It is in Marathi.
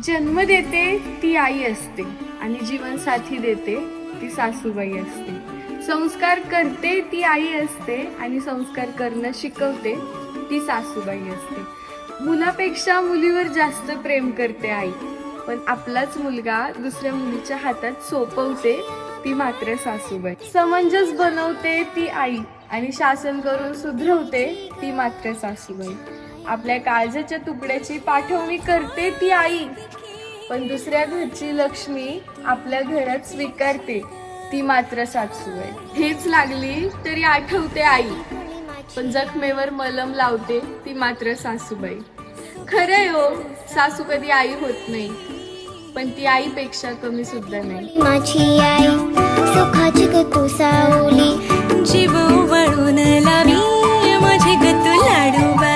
जन्म देते ती आई असते आणि जीवनसाथी देते ती सासूबाई असते। संस्कार करते ती आई असते आणि संस्कार करणं शिकवते ती सासूबाई असते। मुलापेक्षा मुलीवर जास्त प्रेम करते आई, पण आपलाच मुलगा दुसऱ्या मुलीच्या हातात सोपवते ती मात्र सासूबाई। समंजस बनवते ती आई आणि शासन करून सुधरवते ती मात्र सासूबाई। आपल्या काळजाच्या तुकड्याची पाठवणी करते ती आई, पण दुसऱ्या घरची लक्ष्मी आपल्या घरात स्वीकारते ती मात्र सासूबाई। हेच लागली तरी आठवते आई, पण जखमेवर मलम लावते ती मात्र सासूबाई। खरंय हो, सासू कधी आई होत नाही, पण ती आईपेक्षा कमी सुद्धा नाही। माझी आई सुखाची ग तू सावली, जीव वळून लावी माझे ग तू लाडूबा।